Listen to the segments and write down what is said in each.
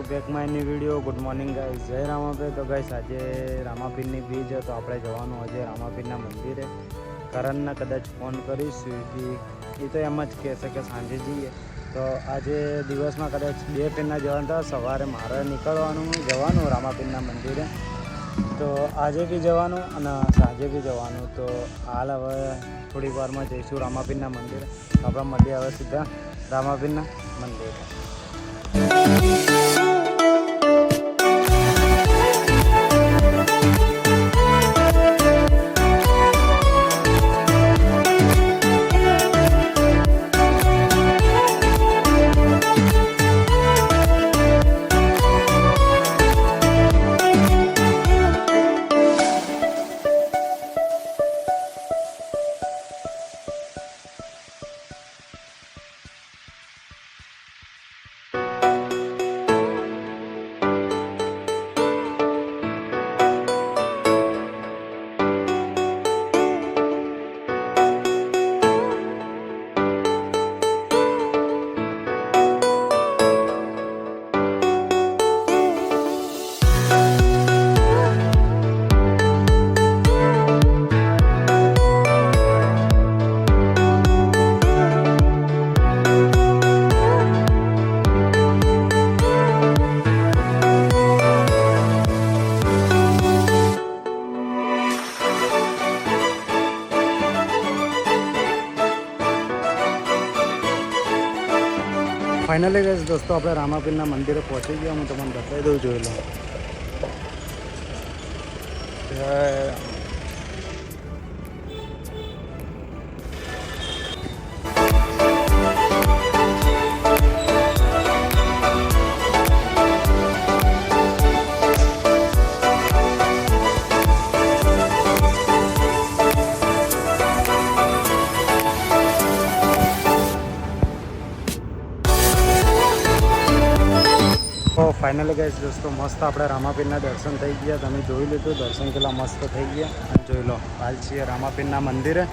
To back my new video. Good morning guys, જય રામાપીર. તો guys આજે રામાપીરની બીજ તો આપણે જવાનું આજે રામાપીરના મંદિરે. કરણને કદાચ ફોન કરીશું એ તો એમ જ કહેશે કે સાંજે જઈએ. તો આજે દિવસમાં કદાચ 2 ફેરના જવાનું હતા. સવારે મારે જવાનું રામાપીરના મંદિરે. તો આજે બી જવાનું અને સાંજે બી જવાનું. તો હાલ હવે થોડીક વારમાં જઈશું રામાપીરના મંદિરે. આપણે મળીએ હવે સીધા રામાપીરના મંદિરે. ફાઇનલી ગાઈસ દોસ્તો આપણે રામાપીરના મંદિરે પહોંચી ગયા. હું તમને બતાવી દઉં, જોઈ લો. તો ફાઇનલી ગાઈસ દોસ્તો મસ્ત આપણે રામાપીરના દર્શન થઈ ગયા. તમે જોઈ લીધું દર્શન કેટલા મસ્ત થઈ ગયા. અને જોઈ લો હાલ છીએ રામાપીરના મંદિરે.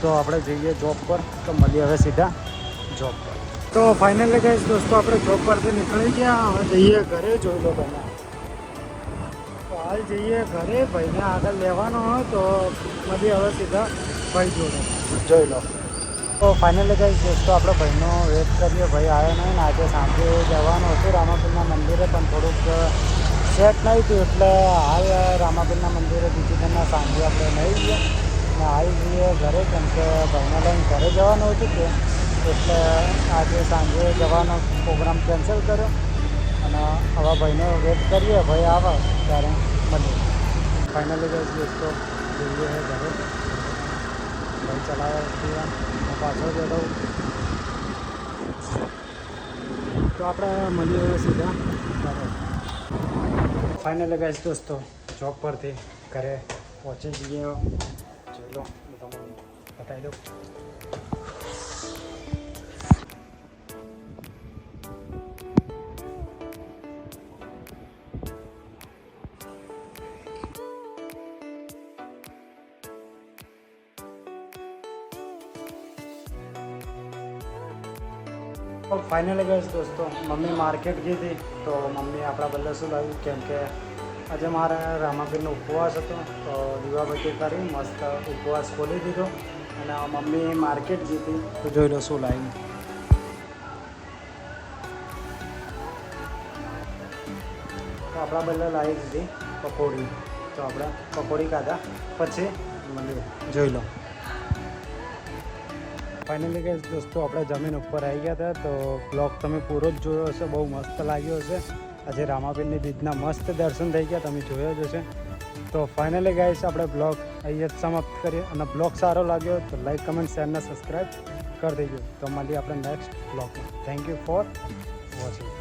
તો આપણે જઈએ જોબ પર. તો મળીએ હવે સીધા જોબ પર. તો ફાઇનલી ગાઈસ દોસ્તો આપણે જોબ પરથી નીકળી ગયા. હવે જઈએ ઘરે. જોઈ લો તમે. તો હાલ જઈએ ઘરે. ભાઈને આગળ લેવાનો હોય તો મળીએ હવે સીધા ભાઈ જોડે. જોઈ લો. તો ફાઇનલી ગાઈસ દોસ્તો આપણે ભાઈનો વેટ કરીએ. ભાઈ આવ્યો નહીં ને આજે સાંજે જવાનું હતું રામાપીરના મંદિરે, પણ થોડુંક સેટ નહીં થયું એટલે હાલ રામાપીરના મંદિરે બીજી દિનના સાંજે આપણે નહીં જઈએ ને આવી જઈએ ઘરે, કેમ કે ભાઈને લઈને ઘરે જવાનું હતું કે એટલે આજે સાંજે જવાનો પ્રોગ્રામ કેન્સલ કર્યો. અને હવે ભાઈને વેટ કરીએ, ભાઈ આવે ત્યારે મળીએ. ફાઇનલી ગાઈસ દોસ્તો જઈએ ઘરે. ભાઈ ચલાવે પાછળ બેઠો. તો આપણે મળીએ સીધા ઘરે. ફાઇનલી ગાઈસ દોસ્તો જોબ પરથી ઘરે પહોંચી જઈએ. જોઈ લો, તમને બતાવી દઉં. ફાઇનલી ગાઈસ દોસ્તો મમ્મી માર્કેટ ગઈ હતી. તો મમ્મી આપણા બદલે શું લાવ્યું, કેમ કે આજે મારે રામાપીરનો ઉપવાસ હતો. તો દીવાબત્તી કરી મસ્ત ઉપવાસ ખોલી દીધો. અને મમ્મી માર્કેટ ગઈ હતી. તો જોઈ લો શું લાવ્યું. તો આપણા બદલે લાવી દીધી પકોડી. તો આપણે પકોડી ખાધા પછી મળીએ. જોઈ લો. ફાઇનલી ગાઈસ દોસ્તો આપણે જમીન ઉપર આવી ગયા હતા. તો બ્લોગ તમે પૂરો જ જોયો હશે. બહુ મસ્ત લાગ્યો હશે. આજે રામાપીરની બીજના મસ્ત દર્શન થઈ ગયા, તમે જોયો જ હશે. તો ફાઇનલી ગાઈસ આપણે બ્લોગ અહીંયા જ સમાપ્ત કરીએ. અને બ્લોગ સારો લાગ્યો તો લાઈક, કમેન્ટ, શેર અને સબસ્ક્રાઈબ કરી દેજો. તો મળીએ આપણે નેક્સ્ટ બ્લોગમાં. Thank you for watching.